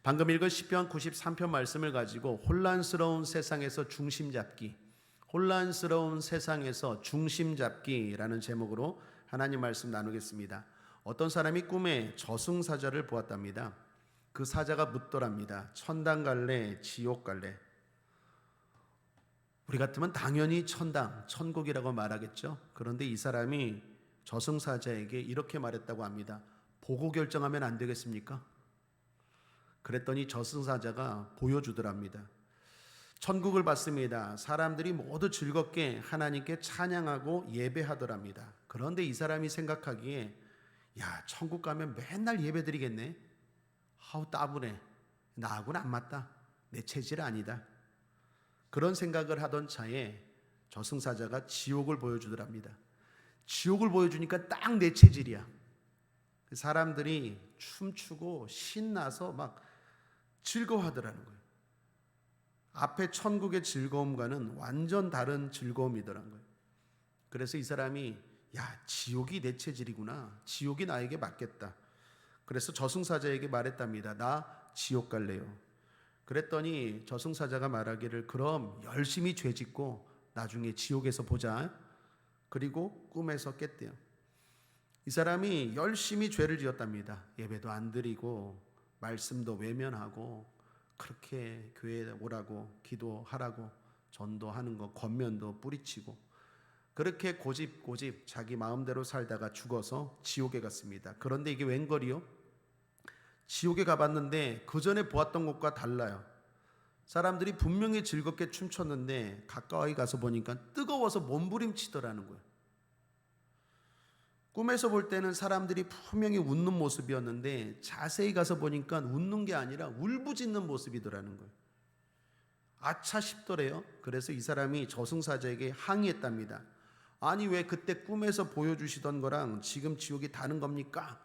방금 읽은 시편 93편 말씀을 가지고 혼란스러운 세상에서 중심 잡기, 혼란스러운 세상에서 중심 잡기라는 제목으로 하나님 말씀 나누겠습니다. 어떤 사람이 꿈에 저승사자를 보았답니다. 그 사자가 묻더랍니다. 천당 갈래, 지옥 갈래? 우리 같으면 당연히 천당, 천국이라고 말하겠죠. 그런데 이 사람이 저승사자에게 이렇게 말했다고 합니다. 보고 결정하면 안 되겠습니까? 그랬더니 저승사자가 보여주더랍니다. 천국을 봤습니다. 사람들이 모두 즐겁게 하나님께 찬양하고 예배하더랍니다. 그런데 이 사람이 생각하기에 야, 천국 가면 맨날 예배 드리겠네. 아우 따분해. 나하고는 안 맞다. 내 체질 아니다. 그런 생각을 하던 차에 저승사자가 지옥을 보여주더랍니다. 지옥을 보여주니까 딱 내 체질이야. 사람들이 춤추고 신나서 막 즐거워하더라는 거예요. 앞에 천국의 즐거움과는 완전 다른 즐거움이더라는 거예요. 그래서 이 사람이 야, 지옥이 내 체질이구나. 지옥이 나에게 맞겠다. 그래서 저승사자에게 말했답니다. 나 지옥 갈래요. 그랬더니 저승사자가 말하기를 그럼 열심히 죄 짓고 나중에 지옥에서 보자. 그리고 꿈에서 깼대요. 이 사람이 열심히 죄를 지었답니다. 예배도 안 드리고 말씀도 외면하고 그렇게 교회에 오라고 기도하라고 전도하는 거 권면도 뿌리치고 그렇게 고집 자기 마음대로 살다가 죽어서 지옥에 갔습니다. 그런데 이게 웬걸이요? 지옥에 가봤는데 그 전에 보았던 것과 달라요. 사람들이 분명히 즐겁게 춤췄는데 가까이 가서 보니까 뜨거워서 몸부림치더라는 거예요. 꿈에서 볼 때는 사람들이 분명히 웃는 모습이었는데 자세히 가서 보니까 웃는 게 아니라 울부짖는 모습이더라는 거예요. 아차 싶더래요. 그래서 이 사람이 저승사자에게 항의했답니다. 아니 왜 그때 꿈에서 보여주시던 거랑 지금 지옥이 다른 겁니까?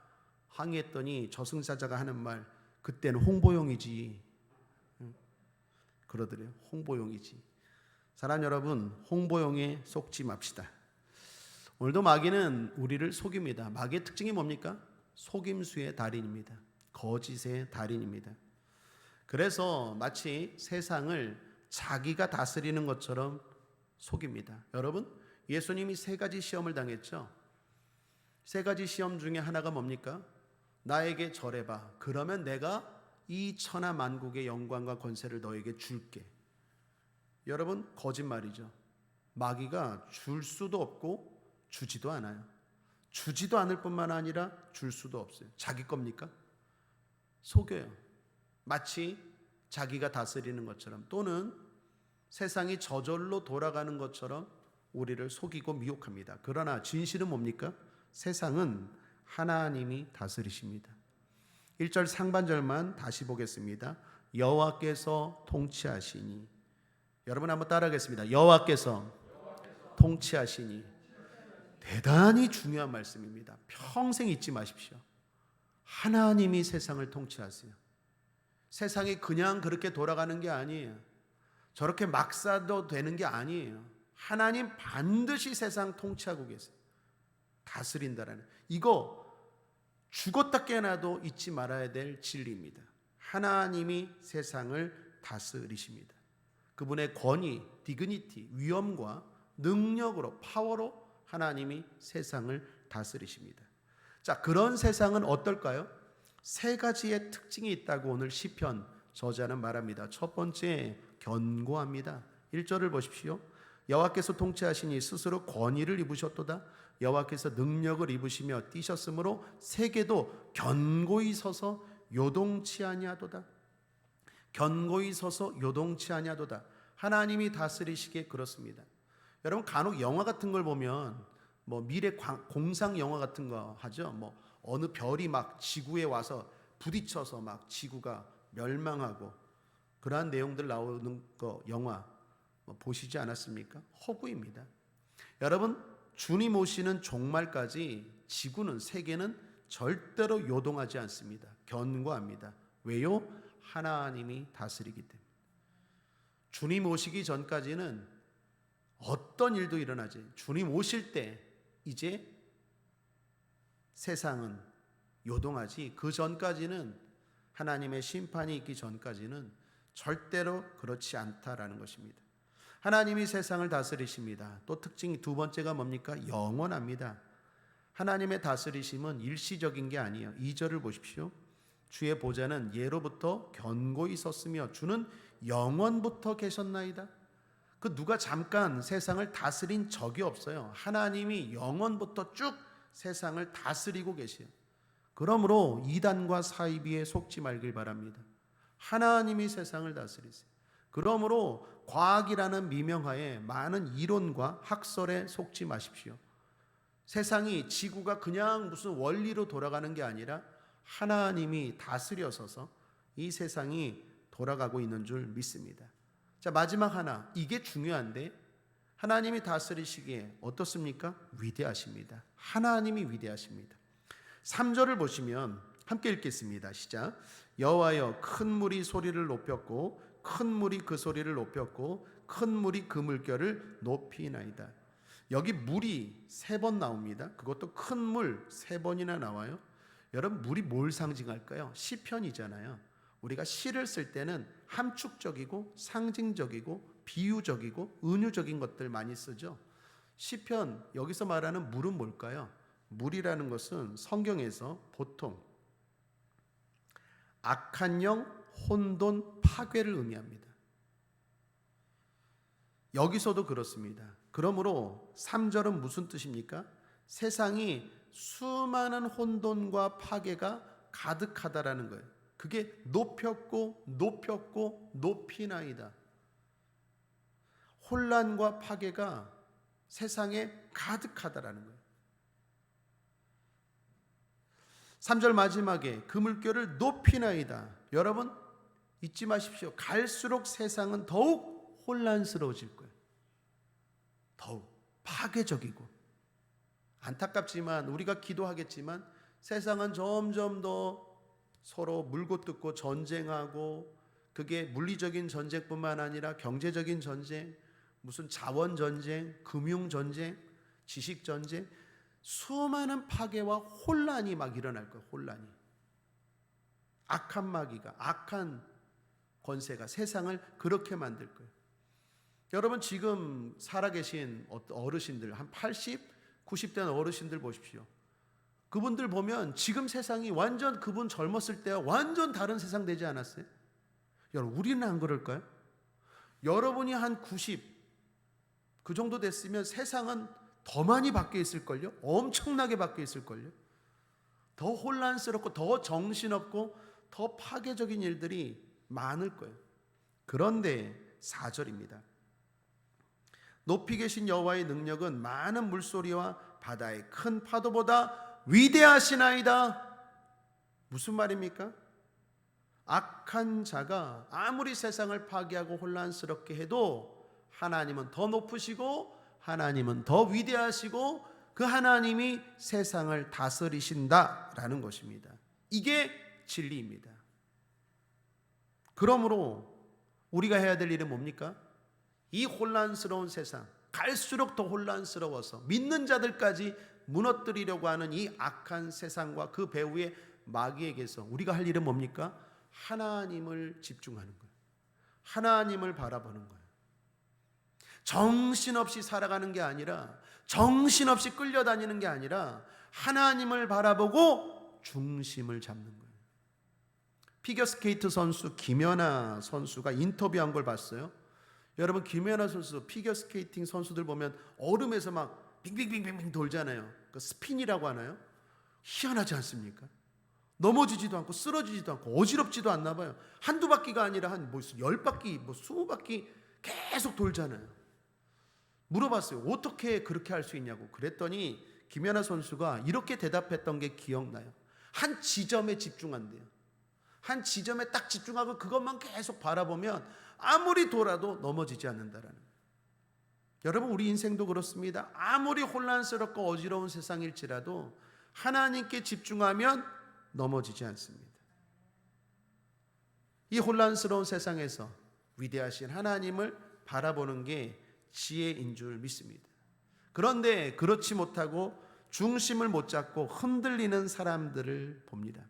항의했더니 저승사자가 하는 말 그때는 홍보용이지. 그러더래요. 홍보용이지. 사람 여러분, 홍보용에 속지 맙시다. 오늘도 마귀는 우리를 속입니다. 마귀의 특징이 뭡니까? 속임수의 달인입니다. 거짓의 달인입니다. 그래서 마치 세상을 자기가 다스리는 것처럼 속입니다. 여러분, 예수님이 세 가지 시험을 당했죠. 세 가지 시험 중에 하나가 뭡니까? 나에게 절해봐. 그러면 내가 이 천하 만국의 영광과 권세를 너에게 줄게. 여러분, 거짓말이죠. 마귀가 줄 수도 없고 주지도 않아요. 주지도 않을 뿐만 아니라 줄 수도 없어요. 자기 겁니까? 속여요. 마치 자기가 다스리는 것처럼 또는 세상이 저절로 돌아가는 것처럼 우리를 속이고 미혹합니다. 그러나 진실은 뭡니까? 세상은 하나님이 다스리십니다. 1절 상반절만 다시 보겠습니다. 여호와께서 통치하시니. 여러분 한번 따라하겠습니다. 여호와께서 통치하시니. 대단히 중요한 말씀입니다. 평생 잊지 마십시오. 하나님이 세상을 통치하세요. 세상이 그냥 그렇게 돌아가는 게 아니에요. 저렇게 막 사도 되는 게 아니에요. 하나님 반드시 세상 통치하고 계세요. 다스린다라는 이거 죽었다 깨어나도 잊지 말아야 될 진리입니다. 하나님이 세상을 다스리십니다. 그분의 권위, 디그니티, 위엄과 능력으로 파워로 하나님이 세상을 다스리십니다. 자, 그런 세상은 어떨까요? 세 가지의 특징이 있다고 오늘 시편 저자는 말합니다. 첫 번째, 견고합니다. 1절을 보십시오. 여호와께서 통치하시니 스스로 권위를 입으셨도다. 여호와께서 능력을 입으시며 뛰셨으므로 세계도 견고히 서서 요동치 아니하도다. 견고히 서서 요동치 아니하도다. 하나님이 다스리시기에 그렇습니다. 여러분 간혹 영화 같은 걸 보면 뭐 미래 공상 영화 같은 거 하죠. 뭐 어느 별이 막 지구에 와서 부딪혀서 막 지구가 멸망하고 그러한 내용들 나오는 거 영화 뭐 보시지 않았습니까? 허구입니다. 여러분 주님 오시는 종말까지 지구는 세계는 절대로 요동하지 않습니다. 견고합니다. 왜요? 하나님이 다스리기 때문에. 주님 오시기 전까지는 어떤 일도 일어나지. 주님 오실 때 이제 세상은 요동하지. 그 전까지는 하나님의 심판이 있기 전까지는 절대로 그렇지 않다라는 것입니다. 하나님이 세상을 다스리십니다. 또 특징이 두 번째가 뭡니까? 영원합니다. 하나님의 다스리심은 일시적인 게 아니에요. 2절을 보십시오. 주의 보좌는 예로부터 견고히 섰으며 주는 영원부터 계셨나이다. 그 누가 잠깐 세상을 다스린 적이 없어요. 하나님이 영원부터 쭉 세상을 다스리고 계세요. 그러므로 이단과 사이비에 속지 말길 바랍니다. 하나님이 세상을 다스리세요. 그러므로 과학이라는 미명하에 많은 이론과 학설에 속지 마십시오. 세상이 지구가 그냥 무슨 원리로 돌아가는 게 아니라 하나님이 다스려서서 이 세상이 돌아가고 있는 줄 믿습니다. 자, 마지막 하나, 이게 중요한데 하나님이 다스리시기에 어떻습니까? 위대하십니다. 하나님이 위대하십니다. 3절을 보시면 함께 읽겠습니다. 시작. 여호와여 큰 물이 소리를 높였고 큰 물이 그 소리를 높였고 큰 물이 그 물결을 높이나이다. 여기 물이 3번 나옵니다. 그것도 큰 물 3번이나 나와요. 여러분, 물이 뭘 상징할까요? 시편이잖아요. 우리가 시를 쓸 때는 함축적이고 상징적이고 비유적이고 은유적인 것들 많이 쓰죠. 시편 여기서 말하는 물은 뭘까요? 물이라는 것은 성경에서 보통 악한 영, 혼돈, 파괴를 의미합니다. 여기서도 그렇습니다. 그러므로 3절은 무슨 뜻입니까? 세상이 수많은 혼돈과 파괴가 가득하다라는 거예요. 그게 높였고 높였고 높이나이다. 혼란과 파괴가 세상에 가득하다라는 거예요. 3절 마지막에 그 물결을 높이나이다. 여러분 잊지 마십시오. 갈수록 세상은 더욱 혼란스러워질 거예요. 더욱 파괴적이고, 안타깝지만 우리가 기도하겠지만 세상은 점점 더 서로 물고 뜯고 전쟁하고, 그게 물리적인 전쟁뿐만 아니라 경제적인 전쟁, 무슨 자원 전쟁, 금융 전쟁, 지식 전쟁, 수많은 파괴와 혼란이 막 일어날 거예요. 혼란이. 악한 마귀가, 악한 권세가 세상을 그렇게 만들 거예요. 여러분 지금 살아계신 어르신들, 한 80, 90대 어르신들 보십시오. 그분들 보면 지금 세상이 완전 그분 젊었을 때와 완전 다른 세상 되지 않았어요? 여러분 우리는 안 그럴까요? 여러분이 한 90, 그 정도 됐으면 세상은 더 많이 바뀌어 있을걸요? 엄청나게 바뀌어 있을걸요? 더 혼란스럽고 더 정신없고 더 파괴적인 일들이 많을 거예요. 그런데 4절입니다. 높이 계신 여호와의 능력은 많은 물소리와 바다의 큰 파도보다 위대하시나이다. 무슨 말입니까? 악한 자가 아무리 세상을 파괴하고 혼란스럽게 해도 하나님은 더 높으시고 하나님은 더 위대하시고 그 하나님이 세상을 다스리신다라는 것입니다. 이게 진리입니다. 그러므로 우리가 해야 될 일은 뭡니까? 이 혼란스러운 세상, 갈수록 더 혼란스러워서 믿는 자들까지 무너뜨리려고 하는 이 악한 세상과 그 배후의 마귀에게서 우리가 할 일은 뭡니까? 하나님을 집중하는 거예요. 하나님을 바라보는 거예요. 정신없이 살아가는 게 아니라, 정신없이 끌려다니는 게 아니라 하나님을 바라보고 중심을 잡는 거예요. 피겨스케이트 선수 김연아 선수가 인터뷰한 걸 봤어요. 여러분 김연아 선수 피겨스케이팅 선수들 보면 얼음에서 막 빙빙빙빙 돌잖아요. 그 스핀이라고 하나요? 희한하지 않습니까? 넘어지지도 않고 쓰러지지도 않고 어지럽지도 않나 봐요. 한두 바퀴가 아니라 한 10바퀴, 20바퀴 계속 돌잖아요. 물어봤어요. 어떻게 그렇게 할 수 있냐고. 그랬더니 김연아 선수가 이렇게 대답했던 게 기억나요. 한 지점에 집중한대요. 한 지점에 딱 집중하고 그것만 계속 바라보면 아무리 돌아도 넘어지지 않는다라는 거예요. 여러분 우리 인생도 그렇습니다. 아무리 혼란스럽고 어지러운 세상일지라도 하나님께 집중하면 넘어지지 않습니다. 이 혼란스러운 세상에서 위대하신 하나님을 바라보는 게 지혜인 줄 믿습니다. 그런데 그렇지 못하고 중심을 못 잡고 흔들리는 사람들을 봅니다.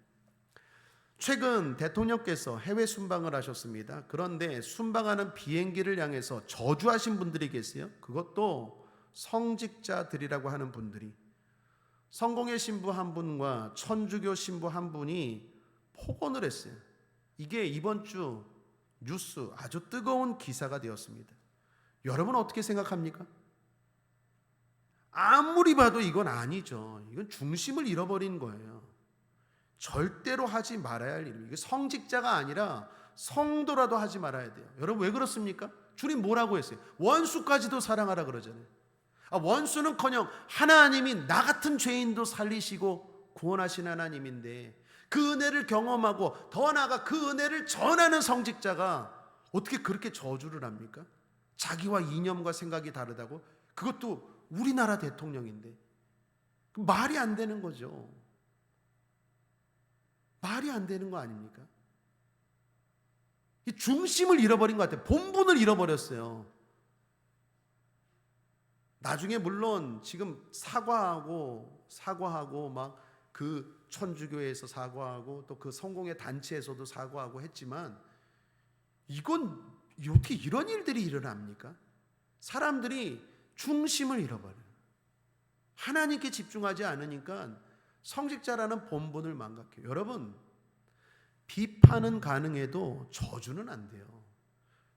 최근 대통령께서 해외 순방을 하셨습니다. 그런데 순방하는 비행기를 향해서 저주하신 분들이 계세요. 그것도 성직자들이라고 하는 분들이, 성공회 신부 한 분과 천주교 신부 한 분이 폭언을 했어요. 이게 이번 주 뉴스 아주 뜨거운 기사가 되었습니다. 여러분 어떻게 생각합니까? 아무리 봐도 이건 아니죠. 이건 중심을 잃어버린 거예요. 절대로 하지 말아야 할 일입니다. 이게 성직자가 아니라 성도라도 하지 말아야 돼요. 여러분 왜 그렇습니까? 주님 뭐라고 했어요? 원수까지도 사랑하라 그러잖아요. 원수는커녕 하나님이 나 같은 죄인도 살리시고 구원하신 하나님인데, 그 은혜를 경험하고 더 나아가 그 은혜를 전하는 성직자가 어떻게 그렇게 저주를 합니까? 자기와 이념과 생각이 다르다고? 그것도 우리나라 대통령인데. 말이 안 되는 거죠. 말이 안 되는 거 아닙니까? 이 중심을 잃어버린 것 같아요. 본분을 잃어버렸어요. 나중에 물론 지금 사과하고 막 그 천주교에서 사과하고 또 그 성공회 단체에서도 사과하고 했지만, 이건 어떻게 이런 일들이 일어납니까? 사람들이 중심을 잃어버려요. 하나님께 집중하지 않으니까 성직자라는 본분을 망각해요. 여러분, 비판은 가능해도 저주는 안 돼요.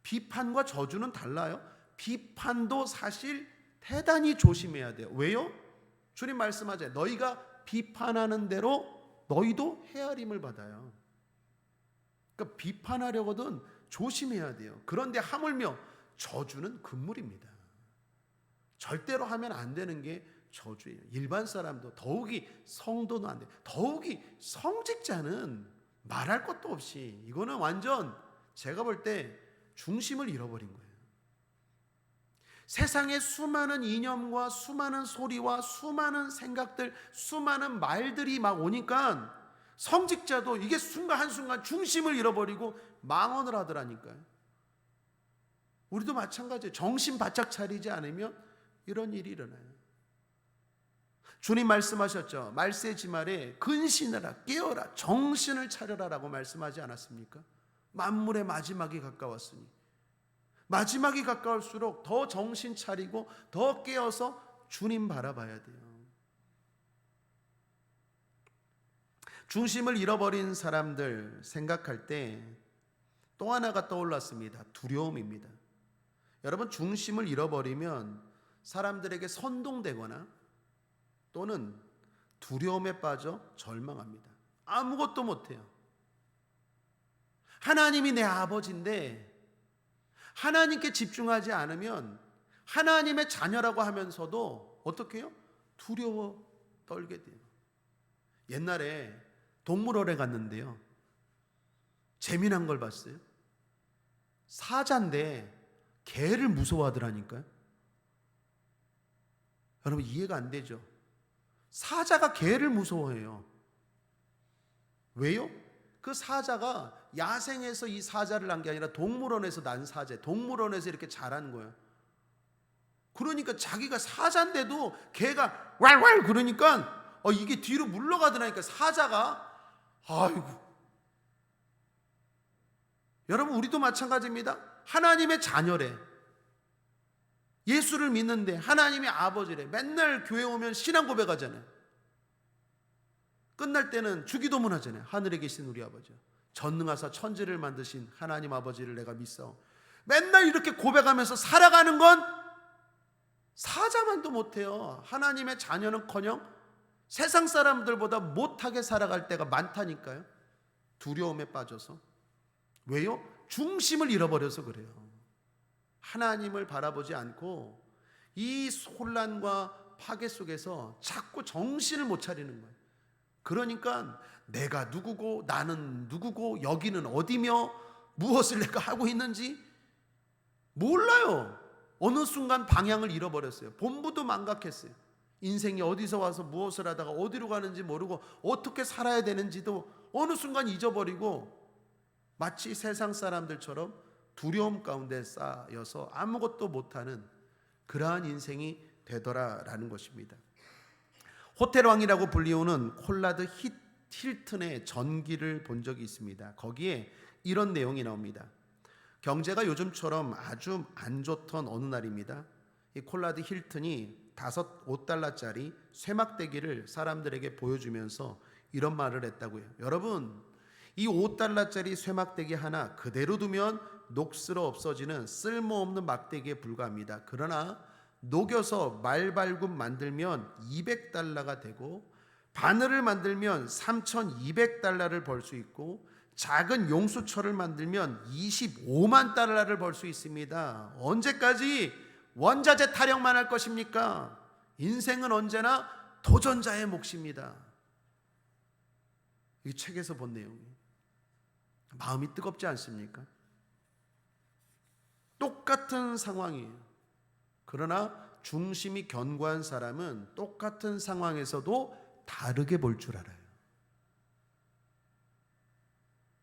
비판과 저주는 달라요. 비판도 사실 대단히 조심해야 돼요. 왜요? 주님 말씀하잖아요. 너희가 비판하는 대로 너희도 헤아림을 받아요. 그러니까 비판하려거든 조심해야 돼요. 그런데 하물며 저주는 금물입니다. 절대로 하면 안 되는 게 저주예요. 일반 사람도, 더욱이 성도도 안 돼요. 더욱이 성직자는 말할 것도 없이, 이거는 완전 제가 볼 때 중심을 잃어버린 거예요. 세상에 수많은 이념과 수많은 소리와 수많은 생각들, 수많은 말들이 막 오니까 성직자도 이게 순간 한순간 중심을 잃어버리고 망언을 하더라니까요. 우리도 마찬가지예요. 정신 바짝 차리지 않으면 이런 일이 일어나요. 주님 말씀하셨죠. 말세지말에 근신하라, 깨어라, 정신을 차려라라고 말씀하지 않았습니까? 만물의 마지막이 가까웠으니, 마지막이 가까울수록 더 정신 차리고 더 깨어서 주님 바라봐야 돼요. 중심을 잃어버린 사람들 생각할 때 또 하나가 떠올랐습니다. 두려움입니다. 여러분, 중심을 잃어버리면 사람들에게 선동되거나 또는 두려움에 빠져 절망합니다. 아무것도 못해요. 하나님이 내 아버지인데 하나님께 집중하지 않으면 하나님의 자녀라고 하면서도 어떻게 해요? 두려워 떨게 돼요. 옛날에 동물원에 갔는데요, 재미난 걸 봤어요. 사자인데 개를 무서워하더라니까요. 여러분 이해가 안 되죠? 사자가 개를 무서워해요. 왜요? 그 사자가 야생에서 이 사자를 난 게 아니라 동물원에서 난 사자, 동물원에서 이렇게 자란 거예요. 그러니까 자기가 사자인데도 개가 왈왈 그러니까 이게 뒤로 물러가더라니까 사자가. 아이고. 여러분 우리도 마찬가지입니다. 하나님의 자녀래, 예수를 믿는데 하나님의 아버지래, 맨날 교회 오면 신앙 고백하잖아요. 끝날 때는 주기도문 하잖아요. 하늘에 계신 우리 아버지, 전능하사 천지를 만드신 하나님 아버지를 내가 믿사오. 맨날 이렇게 고백하면서 살아가는 건 사자만도 못해요. 하나님의 자녀는커녕 세상 사람들보다 못하게 살아갈 때가 많다니까요. 두려움에 빠져서. 왜요? 중심을 잃어버려서 그래요. 하나님을 바라보지 않고 이 혼란과 파괴 속에서 자꾸 정신을 못 차리는 거예요. 그러니까 내가 누구고 나는 누구고 여기는 어디며 무엇을 내가 하고 있는지 몰라요. 어느 순간 방향을 잃어버렸어요. 본부도 망각했어요. 인생이 어디서 와서 무엇을 하다가 어디로 가는지 모르고 어떻게 살아야 되는지도 어느 순간 잊어버리고 마치 세상 사람들처럼 두려움 가운데 쌓여서 아무것도 못하는 그러한 인생이 되더라라는 것입니다. 호텔왕이라고 불리우는 콜라드 힐튼의 전기를 본 적이 있습니다. 거기에 이런 내용이 나옵니다. 경제가 요즘처럼 아주 안 좋던 어느 날입니다. 이 콜라드 힐튼이 5달러짜리 쇠막대기를 사람들에게 보여주면서 이런 말을 했다고요. 여러분, 이 5달러짜리 쇠막대기 하나 그대로 두면 녹슬어 없어지는 쓸모없는 막대기에 불과합니다. 그러나 녹여서 말발굽 만들면 200달러가 되고 바늘을 만들면 3,200달러를 벌 수 있고 작은 용수철을 만들면 25만 달러를 벌 수 있습니다. 언제까지 원자재 타령만 할 것입니까? 인생은 언제나 도전자의 몫입니다. 이 책에서 본 내용이에요. 마음이 뜨겁지 않습니까? 똑같은 상황이에요. 그러나 중심이 견고한 사람은 똑같은 상황에서도 다르게 볼 줄 알아요.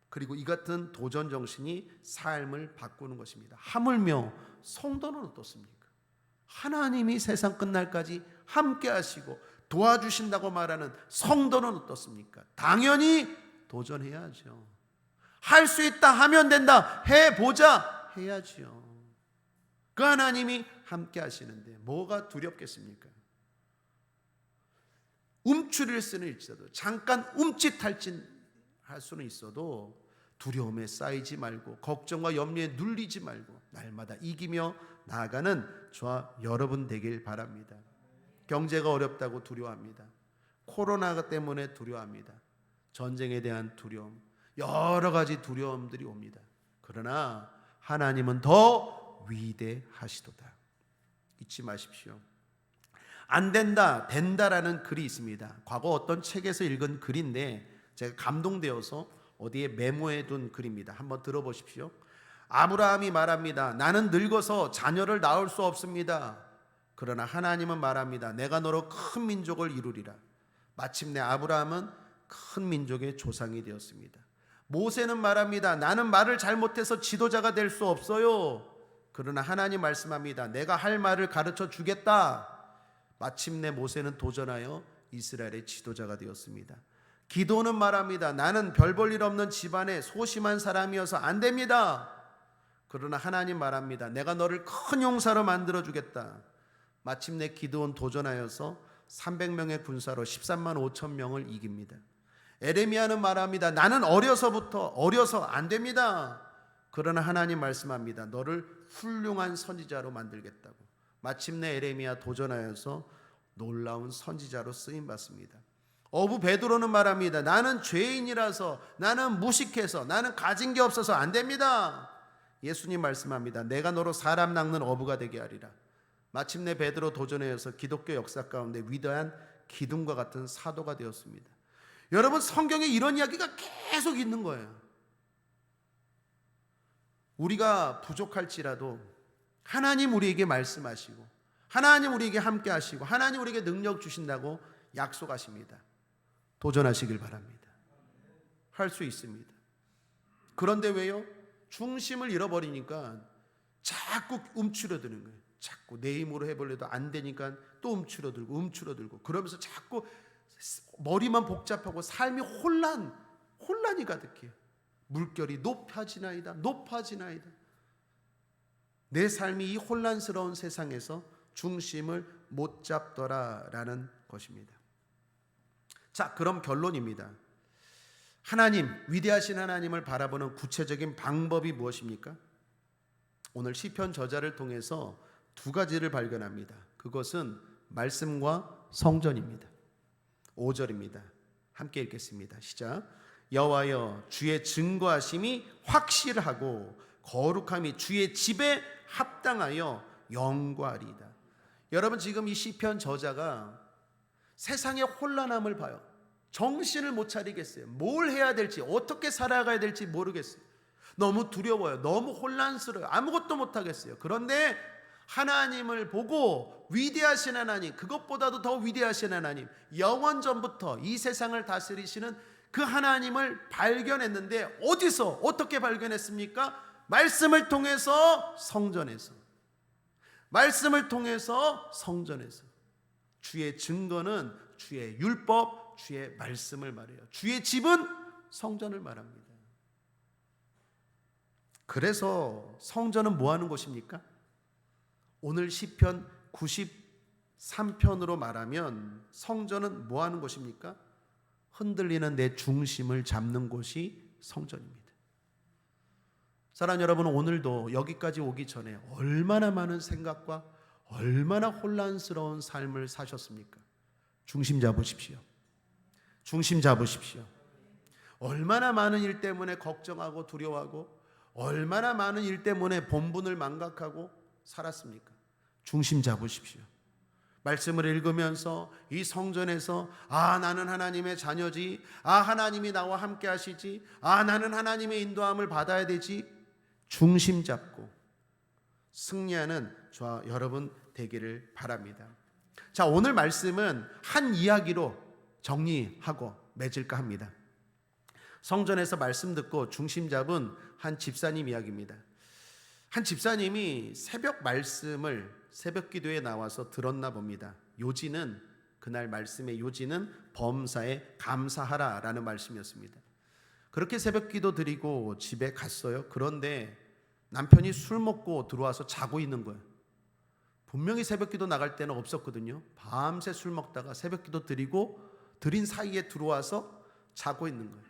그리고 이 같은 도전 정신이 삶을 바꾸는 것입니다. 하물며 성도는 어떻습니까? 하나님이 세상 끝날까지 함께 하시고 도와주신다고 말하는 성도는 어떻습니까? 당연히 도전해야죠. 할 수 있다, 하면 된다, 해보자, 해야죠. 그 하나님이 함께 하시는데 뭐가 두렵겠습니까? 움츠릴 수는 있어도, 잠깐 움찔할진할 수는 있어도 두려움에 쌓이지 말고 걱정과 염려에 눌리지 말고 날마다 이기며 나아가는 저와 여러분 되길 바랍니다. 경제가 어렵다고 두려워합니다. 코로나 때문에 두려워합니다. 전쟁에 대한 두려움, 여러 가지 두려움들이 옵니다. 그러나 하나님은 더 위대하시도다. 잊지 마십시오. 안 된다, 된다라는 글이 있습니다. 과거 어떤 책에서 읽은 글인데 제가 감동되어서 어디에 메모해 둔 글입니다. 한번 들어보십시오. 아브라함이 말합니다. 나는 늙어서 자녀를 낳을 수 없습니다. 그러나 하나님은 말합니다. 내가 너로 큰 민족을 이루리라. 마침내 아브라함은 큰 민족의 조상이 되었습니다. 모세는 말합니다. 나는 말을 잘못해서 지도자가 될 수 없어요. 그러나 하나님 말씀합니다. 내가 할 말을 가르쳐 주겠다. 마침내 모세는 도전하여 이스라엘의 지도자가 되었습니다. 기도는 말합니다. 나는 별 볼 일 없는 집안의 소심한 사람이어서 안 됩니다. 그러나 하나님 말합니다. 내가 너를 큰 용사로 만들어 주겠다. 마침내 기드온 도전하여서 300명의 군사로 13만 5천 명을 이깁니다. 에레미야는 말합니다. 나는 어려서 안 됩니다. 그러나 하나님 말씀합니다. 너를 훌륭한 선지자로 만들겠다고. 마침내 에레미야 도전하여서 놀라운 선지자로 쓰임 받습니다. 어부 베드로는 말합니다. 나는 죄인이라서, 나는 무식해서, 나는 가진 게 없어서 안 됩니다. 예수님 말씀합니다. 내가 너로 사람 낚는 어부가 되게 하리라. 마침내 베드로 도전하여서 기독교 역사 가운데 위대한 기둥과 같은 사도가 되었습니다. 여러분, 성경에 이런 이야기가 계속 있는 거예요. 우리가 부족할지라도 하나님 우리에게 말씀하시고 하나님 우리에게 함께 하시고 하나님 우리에게 능력 주신다고 약속하십니다. 도전하시길 바랍니다. 할 수 있습니다. 그런데 왜요? 중심을 잃어버리니까 자꾸 움츠러드는 거예요. 자꾸 내 힘으로 해보려도 안 되니까 또 움츠러들고 그러면서 자꾸 머리만 복잡하고 삶이 혼란이 가득해요. 물결이 높아지나이다. 내 삶이 이 혼란스러운 세상에서 중심을 못 잡더라라는 것입니다. 자, 그럼 결론입니다. 하나님, 위대하신 하나님을 바라보는 구체적인 방법이 무엇입니까? 오늘 시편 저자를 통해서 두 가지를 발견합니다. 그것은 말씀과 성전입니다. 5절입니다. 함께 읽겠습니다. 시작. 여호와여, 주의 증거하심이 확실하고 거룩함이 주의 집에 합당하여 영광하리이다. 여러분, 지금 이 시편 저자가 세상의 혼란함을 봐요. 정신을 못 차리겠어요. 뭘 해야 될지, 어떻게 살아가야 될지 모르겠어요. 너무 두려워요. 너무 혼란스러워요. 아무것도 못 하겠어요. 그런데 하나님을 보고 위대하신 하나님, 그것보다도 더 위대하신 하나님, 영원 전부터 이 세상을 다스리시는 그 하나님을 발견했는데 어디서 어떻게 발견했습니까? 말씀을 통해서 성전에서. 말씀을 통해서 성전에서. 주의 증거는 주의 율법, 주의 말씀을 말해요. 주의 집은 성전을 말합니다. 그래서 성전은 뭐 하는 곳입니까? 오늘 시편 93편으로 말하면 성전은 뭐 하는 곳입니까? 흔들리는 내 중심을 잡는 곳이 성전입니다. 사랑하는 여러분, 오늘도 여기까지 오기 전에 얼마나 많은 생각과 얼마나 혼란스러운 삶을 사셨습니까? 중심 잡으십시오. 중심 잡으십시오. 얼마나 많은 일 때문에 걱정하고 두려워하고 얼마나 많은 일 때문에 본분을 망각하고 살았습니까? 중심 잡으십시오. 말씀을 읽으면서 이 성전에서 나는 하나님의 자녀지, 하나님이 나와 함께 하시지, 나는 하나님의 인도함을 받아야 되지, 중심 잡고 승리하는 저와 여러분 되기를 바랍니다. 자, 오늘 말씀은 한 이야기로 정리하고 맺을까 합니다. 성전에서 말씀 듣고 중심 잡은 한 집사님 이야기입니다. 한 집사님이 새벽 말씀을 새벽 기도에 나와서 들었나 봅니다. 요지는, 그날 말씀의 요지는 범사에 감사하라라는 말씀이었습니다. 그렇게 새벽 기도 드리고 집에 갔어요. 그런데 남편이 술 먹고 들어와서 자고 있는 거예요. 분명히 새벽 기도 나갈 때는 없었거든요. 밤새 술 먹다가 새벽 기도 드린 사이에 들어와서 자고 있는 거예요.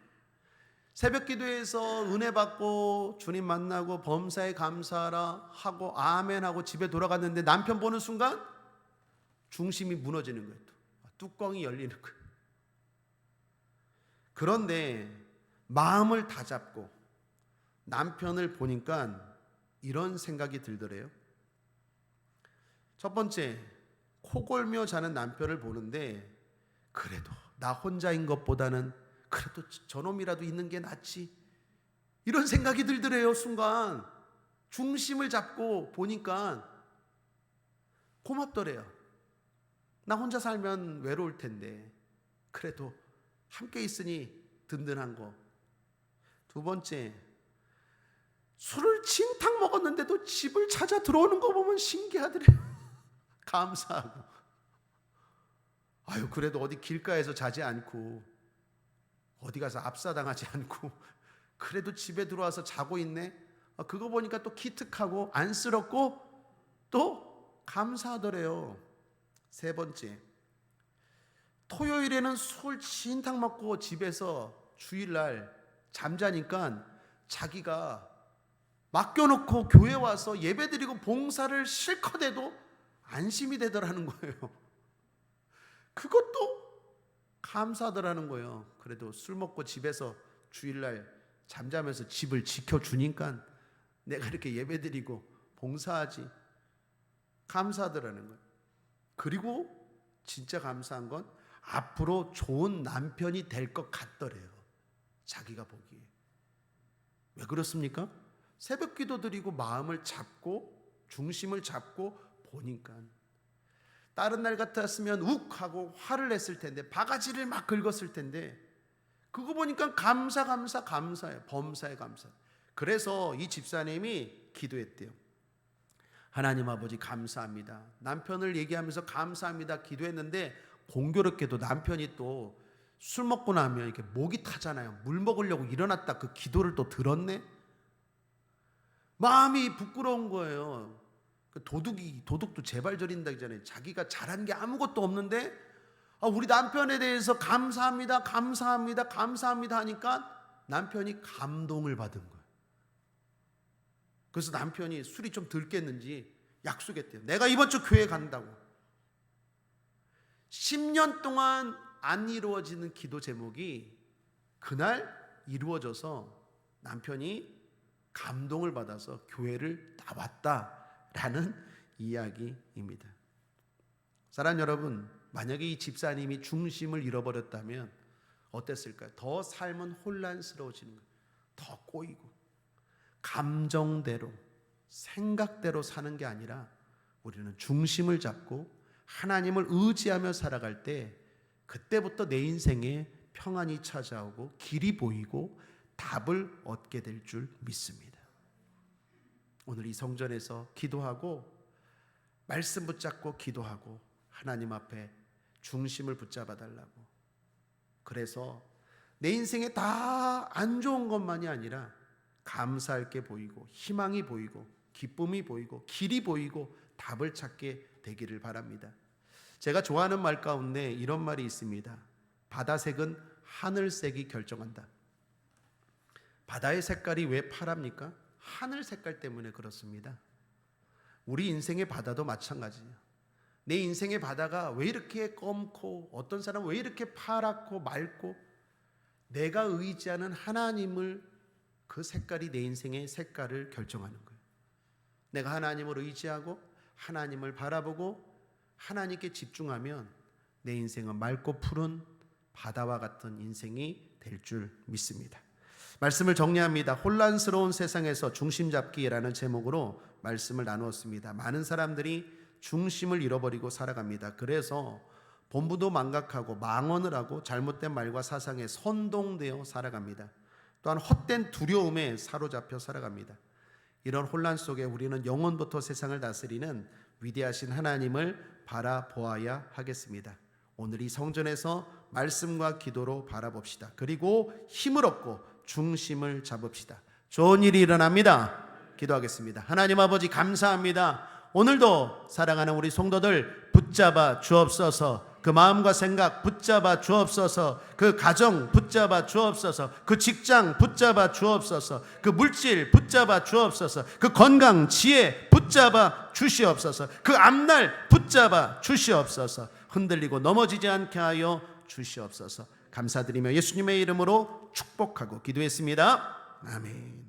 새벽 기도에서 은혜 받고 주님 만나고 범사에 감사하라 하고 아멘 하고 집에 돌아갔는데 남편 보는 순간 중심이 무너지는 거예요. 뚜껑이 열리는 거예요. 그런데 마음을 다잡고 남편을 보니까 이런 생각이 들더래요. 첫 번째, 코골며 자는 남편을 보는데 그래도 나 혼자인 것보다는 그래도 저놈이라도 있는 게 낫지, 이런 생각이 들더래요. 순간 중심을 잡고 보니까 고맙더래요. 나 혼자 살면 외로울 텐데 그래도 함께 있으니 든든한 거. 두 번째, 술을 진탕 먹었는데도 집을 찾아 들어오는 거 보면 신기하더래요. 감사하고, 그래도 어디 길가에서 자지 않고 어디 가서 압사당하지 않고 그래도 집에 들어와서 자고 있네. 그거 보니까 또 기특하고 안쓰럽고 또 감사하더래요. 세 번째, 토요일에는 술 진탕 먹고 집에서 주일날 잠자니까 자기가 맡겨놓고 교회 와서 예배드리고 봉사를 실컷 해도 안심이 되더라는 거예요. 그것도 감사하더라는 거예요. 그래도 술 먹고 집에서 주일날 잠자면서 집을 지켜주니까 내가 이렇게 예배드리고 봉사하지, 감사하더라는 거예요. 그리고 진짜 감사한 건 앞으로 좋은 남편이 될 것 같더래요. 자기가 보기에. 왜 그렇습니까? 새벽 기도 드리고 마음을 잡고 중심을 잡고 보니까 다른 날 같았으면 욱하고 화를 냈을 텐데, 바가지를 막 긁었을 텐데, 그거 보니까 감사해요. 범사에 감사. 그래서 이 집사님이 기도했대요. 하나님 아버지 감사합니다. 남편을 얘기하면서 감사합니다 기도했는데, 공교롭게도 남편이 또 술 먹고 나면 이렇게 목이 타잖아요. 물 먹으려고 일어났다 그 기도를 또 들었네. 마음이 부끄러운 거예요. 도둑도 제발 저린다 하잖아요. 자기가 잘한 게 아무것도 없는데 우리 남편에 대해서 감사합니다 하니까 남편이 감동을 받은 거예요. 그래서 남편이 술이 좀 덜 깼는지 약속했대요. 내가 이번 주 교회 간다고. 10년 동안 안 이루어지는 기도 제목이 그날 이루어져서 남편이 감동을 받아서 교회를 나왔다라는 이야기입니다. 사랑하는 여러분, 만약에 이 집사님이 중심을 잃어버렸다면 어땠을까요? 더 삶은 혼란스러워지는 거예요. 더 꼬이고 감정대로 생각대로 사는 게 아니라 우리는 중심을 잡고 하나님을 의지하며 살아갈 때 그때부터 내 인생에 평안이 찾아오고 길이 보이고 답을 얻게 될 줄 믿습니다. 오늘 이 성전에서 기도하고 말씀 붙잡고 기도하고 하나님 앞에 중심을 붙잡아 달라고, 그래서 내 인생에 다 안 좋은 것만이 아니라 감사할 게 보이고 희망이 보이고 기쁨이 보이고 길이 보이고 답을 찾게 되기를 바랍니다. 제가 좋아하는 말 가운데 이런 말이 있습니다. 바다색은 하늘색이 결정한다. 바다의 색깔이 왜 파랍니까? 하늘 색깔 때문에 그렇습니다. 우리 인생의 바다도 마찬가지예요. 내 인생의 바다가 왜 이렇게 검고 어떤 사람은 왜 이렇게 파랗고 맑고 내가 의지하는 하나님을 그 색깔이 내 인생의 색깔을 결정하는 거예요. 내가 하나님을 의지하고 하나님을 바라보고 하나님께 집중하면 내 인생은 맑고 푸른 바다와 같은 인생이 될 줄 믿습니다. 말씀을 정리합니다. 혼란스러운 세상에서 중심 잡기라는 제목으로 말씀을 나누었습니다. 많은 사람들이 중심을 잃어버리고 살아갑니다. 그래서 본부도 망각하고 망언을 하고 잘못된 말과 사상에 선동되어 살아갑니다. 또한 헛된 두려움에 사로잡혀 살아갑니다. 이런 혼란 속에 우리는 영원부터 세상을 다스리는 위대하신 하나님을 바라보아야 하겠습니다. 오늘 이 성전에서 말씀과 기도로 바라봅시다. 그리고 힘을 얻고 중심을 잡읍시다. 좋은 일이 일어납니다. 기도하겠습니다. 하나님 아버지 감사합니다. 오늘도 사랑하는 우리 성도들 붙잡아 주옵소서. 그 마음과 생각 붙잡아 주옵소서. 그 가정 붙잡아 주옵소서. 그 직장 붙잡아 주옵소서. 그 물질 붙잡아 주옵소서. 그 건강 지혜 붙잡아 주시옵소서. 그 앞날 붙잡아 주시옵소서. 흔들리고 넘어지지 않게 하여 주시옵소서. 감사드리며 예수님의 이름으로 축복하고 기도했습니다. 아멘.